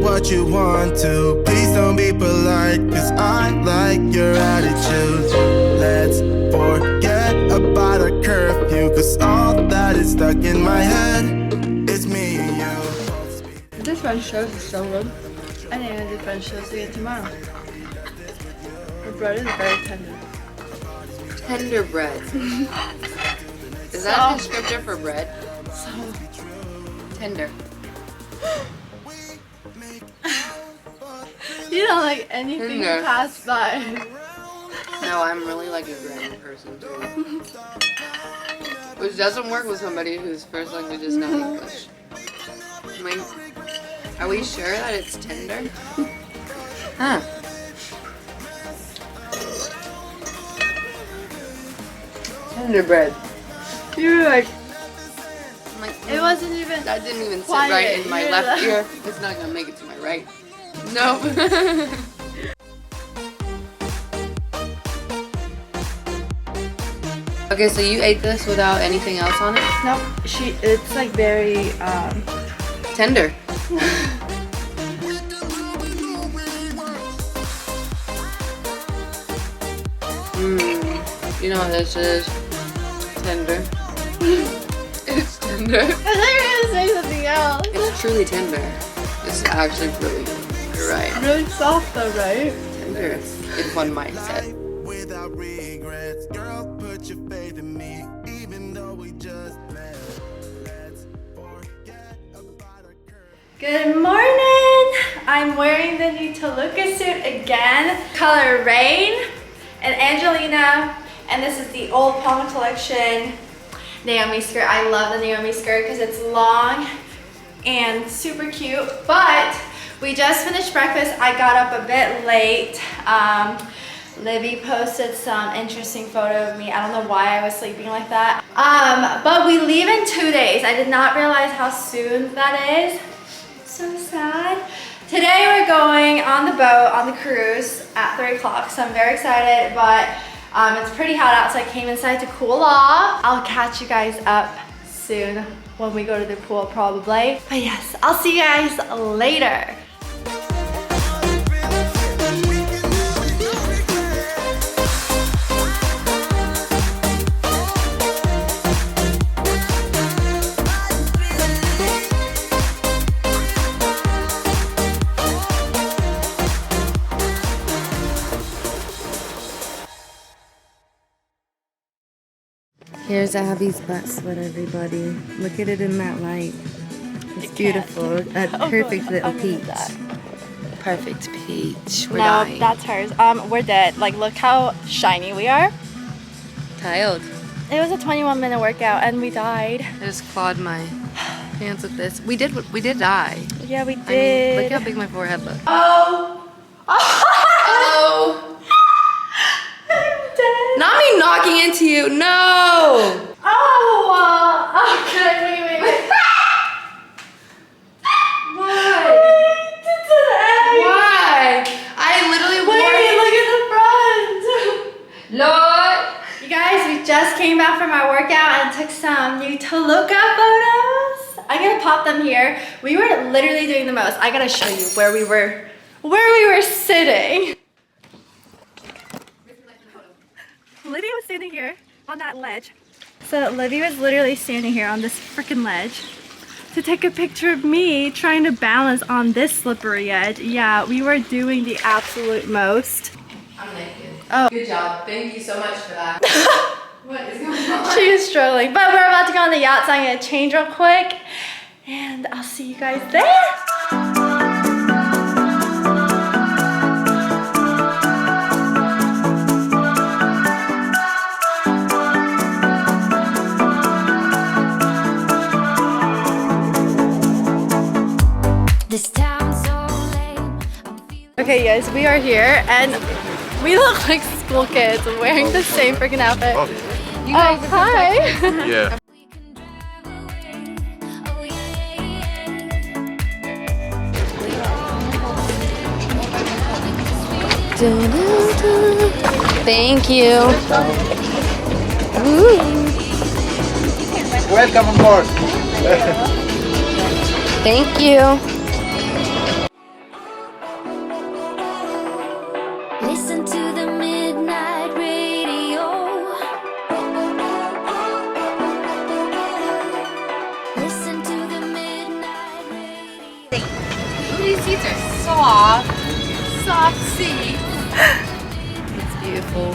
what you want to. Please don't be polite, cause I like your attitude. Let's forget about a curfew, cause all that is stuck in my head is me and you. This French toast is so good. I think I'm gonna do French toast again tomorrow. The bread is very tender. Tender bread. Is that a descriptor for bread? So Tender. you don't like anything you Tender. pass by. No, I'm really like a grand person too. Which doesn't work with somebody whose first language is not English. I mean, are we sure that it's tender? Huh. Tender bread. You were like, I'm like, it wasn't even. that didn't even sit quiet. right in my You're left like- ear. It's not gonna make it to my right. Nope. Okay, so you ate this without anything else on it? No, it's like very Tender. You know what this is? Tender. It's tender. I thought you were gonna say something else. It's truly tender. It's actually really good. You're right. Really soft though, right? Tender in one mindset. Without regrets, girl, put your faith in me, even though we just met. Let's forget about a curfew. Good morning! I'm wearing the new Toluca suit again, color Rain and Angelina, and this is the Old Palm collection Naomi skirt. I love the Naomi skirt because it's long and super cute, but we just finished breakfast. I got up a bit late. Libby posted some interesting photo of me. I don't know why I was sleeping like that. But we leave in 2 days. I did not realize how soon that is. So sad. Today we're going on the boat, on the cruise at 3 o'clock. So I'm very excited, but it's pretty hot out, so I came inside to cool off. I'll catch you guys up soon when we go to the pool probably. But yes, I'll see you guys later. Here's Abby's butt sweat, everybody. Look at it in that light. It's beautiful. A perfect little peach. Perfect peach. We're No, dying. that's hers. We're dead. Like, look how shiny we are. Tired. It was a 21-minute workout and we died. I just clawed my pants with this. We did die. Yeah, we I mean, did. look how big my forehead looks. Oh! Oh! I'm dead. Not me knocking into you. No! Oh! Okay, wait. Why? It's an egg. Why? I literally Wait, look at the front. Lord! You guys, we just came back from our workout and took some new Toluca photos. I'm gonna pop them here. We were literally doing the most. I gotta show you where we were sitting. Lydia was standing here on that ledge. So Lydia was literally standing here on this freaking ledge to take a picture of me trying to balance on this slippery edge. Yeah, we were doing the absolute most. I'm naked. Oh. Good job. Thank you so much for that. What is going on? She is struggling, but we're about to go on the yacht, so I'm gonna change real quick and I'll see you guys there. Okay guys, we are here and we look like school kids wearing the same freaking outfit. You guys hi! Yeah. Thank you. Welcome on board. Thank you. These seats are soft. Soft seats. It's beautiful.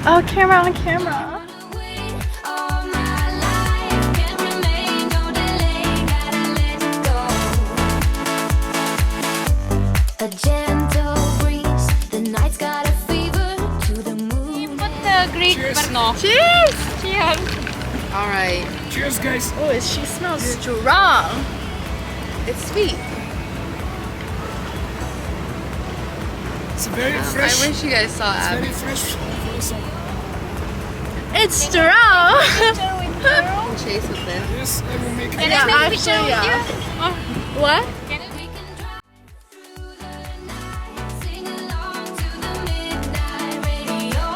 Oh, camera on camera. A gentle breeze, the night's got a fever to the moon. Put the Greek Brno. Cheers! Cheers. All right. Cheers, guys. Oh, she smells strong. It's sweet. It's very I fresh. wish you guys saw Abby. Very fresh for the summer. It's strong. Chase with this. Yes, I will make it. Yeah, actually, yeah. What? Sing along to the midnight radio.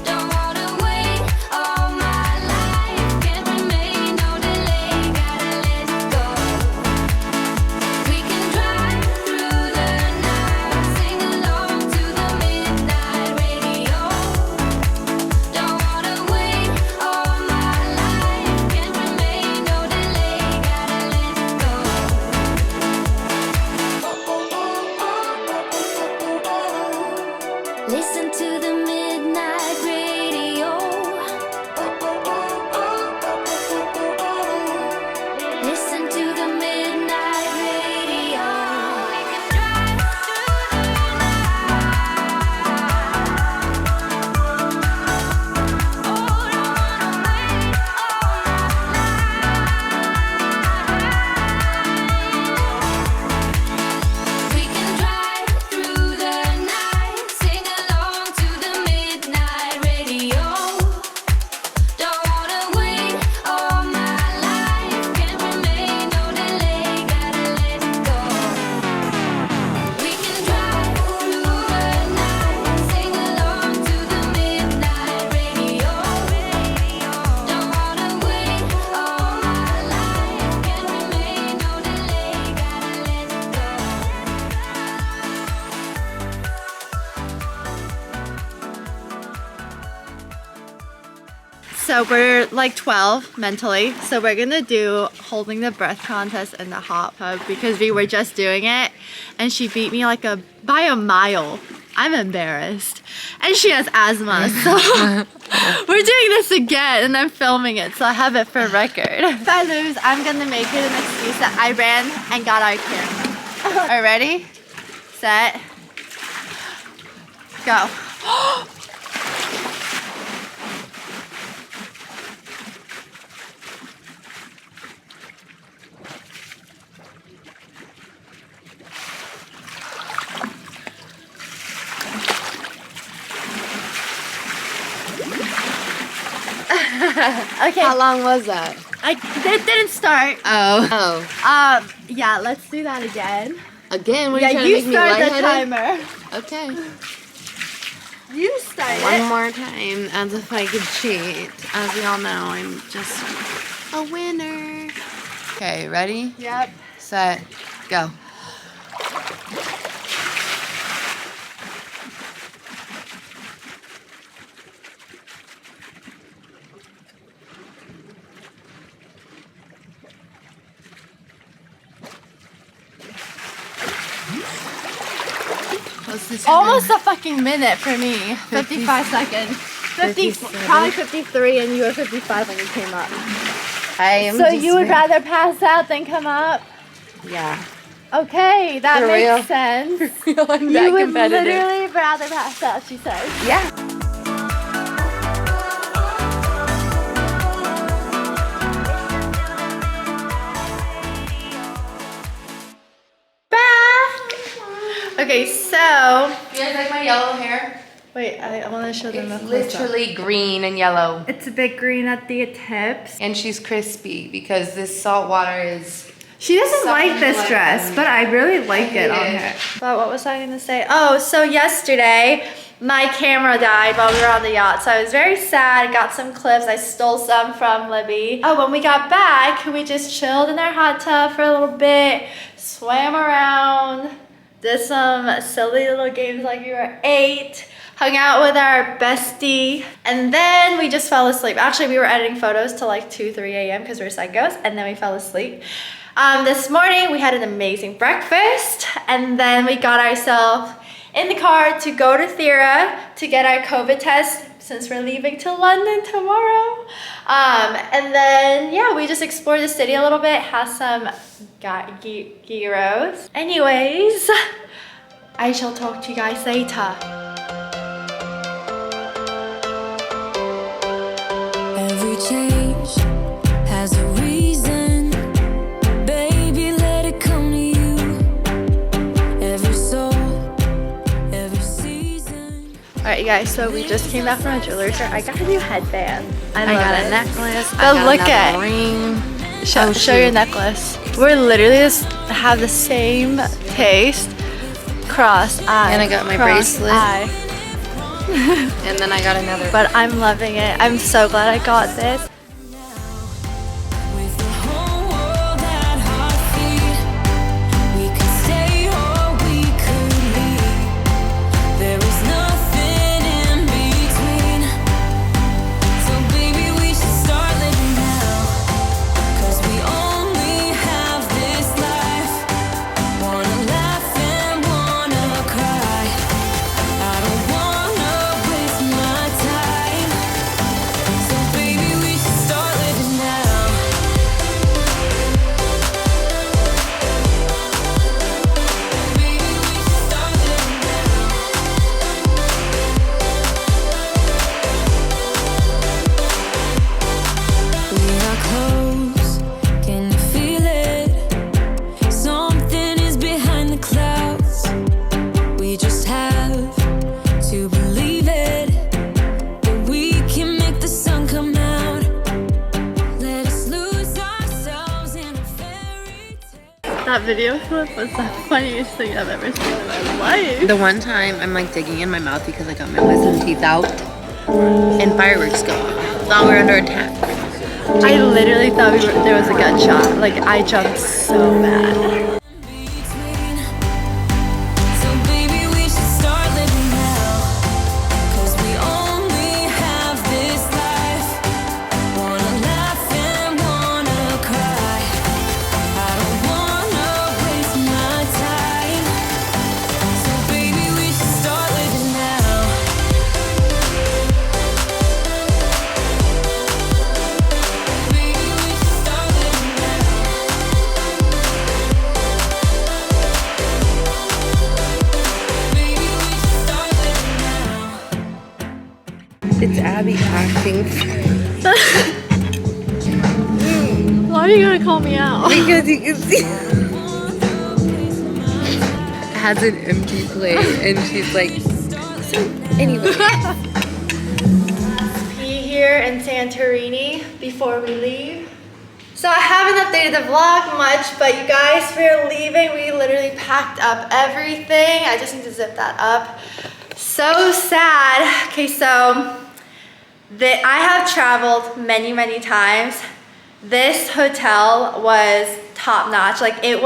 Don't wanna wait all my life. Can't remain, no delay. Gotta let go. We can drive through the night. Sing along to the midnight radio. Don't wanna wait all my life. Can't remain, no delay. Gotta let go. Listen to the midnight radio. Listen to the midnight radio. We can drive through the night. Oh, don't wanna wait We can drive through the night, sing along to the midnight radio. Don't wanna wait all my life, can't remain, no delay, gotta let go. We can drive through the night, sing along to the midnight radio. Don't wanna wait all my life, can't remain, no delay, gotta let go. So we're like 12 mentally. So we're gonna do holding the breath contest in the hot tub because we were just doing it and she beat me like by a mile. I'm embarrassed. And she has asthma, so we're doing this again and I'm filming it so I have it for record. If I lose, I'm gonna make it an excuse that I ran and got our camera. Are you ready? Set. Go. Okay. How long was that? It didn't start. Oh. Yeah, let's do that again. Again? What are Yeah, you trying you to make me start the lightheaded? timer. Okay. You start One it. more time, as if I could cheat. As we all know, I'm just a winner. Okay, ready? Yep. Set, go. What's this? Almost a fucking minute for me. 55 seconds. 50, 57. probably 53 and you were 55 when you came up. I am So just you would very- rather pass out than come up? Yeah. Okay, that For makes real? sense. I'm You that would competitive. literally rather pass out, she says. Yeah. Back! Okay, so... You guys like my yellow hair? Wait, I want to show them It's the close-up. literally green and yellow. It's a bit green at the tips. And she's crispy because this salt water is... She doesn't Something like this like dress, that. but I really like it on hate it. her. But what was I gonna say? Oh, so yesterday my camera died while we were on the yacht, so I was very sad. Got some clips. I stole some from Libby. Oh, when we got back, we just chilled in our hot tub for a little bit, swam around, did some silly little games like we were 8. Hung out with our bestie, and then we just fell asleep. Actually, we were editing photos till like 2, 3 a.m. because we're psychos, and then we fell asleep. This morning we had an amazing breakfast, and then we got ourselves in the car to go to Thera to get our COVID test since we're leaving to London tomorrow. And then yeah, we just explored the city a little bit, had some gyros. Anyways, I shall talk to you guys later. Every change has a reason. Baby, let it come to you. Every soul, every season. Alright you guys, so we just came back from a jewelry store. I got a new headband. I got love a it. necklace. But I got look another at ring. show your necklace. We're literally just have the same taste. Cross eye. And I got my cross bracelet. eye. And then I got another. But I'm loving it. I'm so glad I got this. With the whole world at our feet, we could stay or we could leave. There is nothing in between. So baby, we should start living now. 'Cause we only have this life. Wanna laugh and wanna cry. I don't wanna waste my time. So baby, we should start living now. Baby, we should start living now. We are close, can you feel it? Something is behind the clouds. We just have to believe it, that we can make the sun come out. Let us lose ourselves in a fairy tale. That video clip was the funniest thing I've ever seen in my life. The one time I'm like digging in my mouth because I got my wisdom teeth out and fireworks go off. Thought we were under attack. I literally thought there was a gunshot. Like I jumped so bad. Between. So baby, we should start living now. 'Cause we only have this life. Wanna laugh and wanna cry. I don't wanna waste my time. So baby, we should start living now. Baby, we should start living now. Baby, we should start living now. It's Abby acting Why are you gonna call me out? because you can see has an empty plate and she's like, so anyway. Be here in Santorini before we leave. So I haven't updated the vlog much, but you guys, we're leaving. We literally packed up everything. I just need to zip that up. So sad. Okay, so I have traveled many times. This hotel was top notch. Like it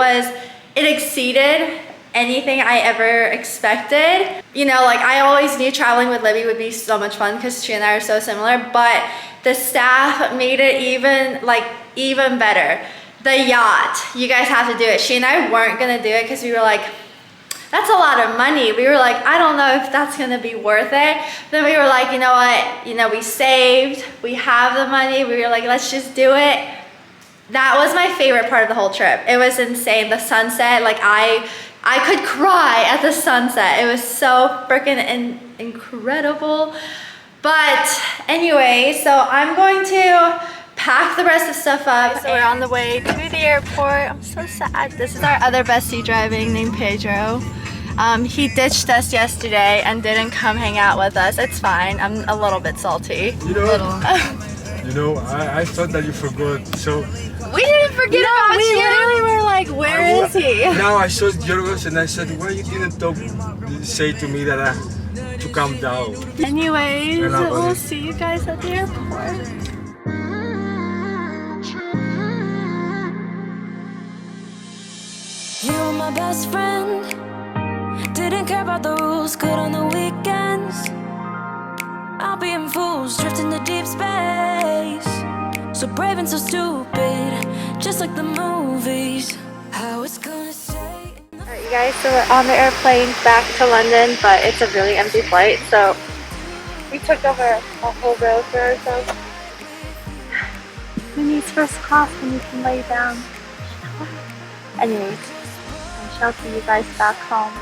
exceeded anything I ever expected. You know, like I always knew traveling with Libby would be so much fun because she and I are so similar, but the staff made it even better. The yacht, you guys have to do it. She and I weren't gonna do it because we were like, that's a lot of money. We were like, I don't know if that's gonna be worth it. Then we were like, you know what? You know, we saved, we have the money. We were like, let's just do it. That was my favorite part of the whole trip. It was insane. The sunset, like I could cry at the sunset. It was so freaking incredible. But anyway, so I'm going to pack the rest of the stuff up. So we're on the way to the airport. I'm so sad. This is our other bestie driving named Pedro. He ditched us yesterday and didn't come hang out with us. It's fine. I'm a little bit salty. You know, I thought that you forgot, so... We didn't forget about you. We literally were like, where is he? Now I saw Yorgos and I said, why you didn't say to me that to calm down? Anyways, And we'll see you guys at the airport. You were my best friend. Didn't care about the rules, good on the weekends. I'll be in fools, drifting to deep space. So brave and so stupid. just like the movies. How it's gonna stay. Alright, you guys, so we're on the airplane back to London, but it's a really empty flight, so we took over a whole row for ourselves. Who needs first class when you can lay down? Anyways, I shall see you guys back home.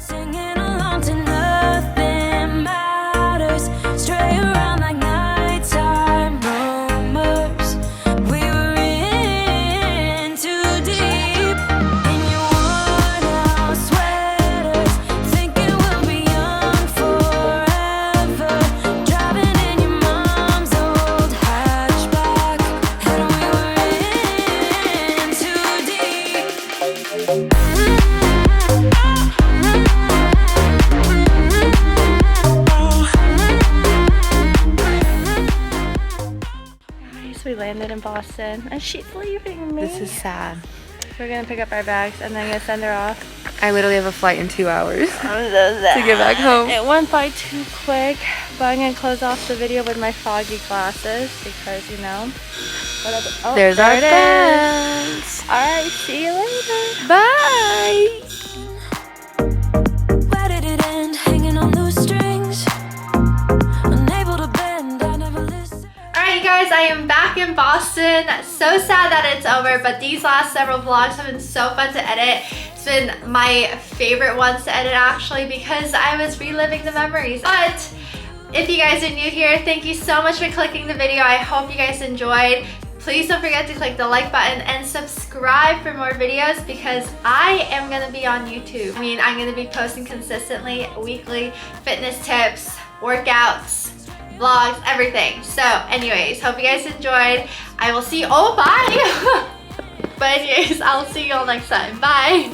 Singing along to nothing matters. Stray around like nighttime rumors. We were in too deep in your worn out sweaters. Thinking we'll be young forever. Driving in your mom's old hatchback. And we were in too deep. So we landed in Boston and she's leaving me. This is sad. We're gonna pick up our bags and then gonna send her off. I literally have a flight in 2 hours I'm so sad. to get back home. It went by too quick, but I'm gonna close off the video with my foggy glasses because, you know, whatever. Oh, There's there our it is. bags. Alright, see you later. Bye. Where did it end? Hanging on those strings. Unable to bend, I never listened. Alright, you guys, I am back in Boston. So sad that it's over, but these last several vlogs have been so fun to edit. It's been my favorite ones to edit actually because I was reliving the memories. But if you guys are new here, thank you so much for clicking the video. I hope you guys enjoyed. Please don't forget to click the like button and subscribe for more videos because I am gonna be on YouTube. I mean, I'm gonna be posting consistently, weekly fitness tips, workouts, vlogs, everything. So anyways, hope you guys enjoyed. I will see you, oh bye! But anyways, I'll see you all next time. Bye!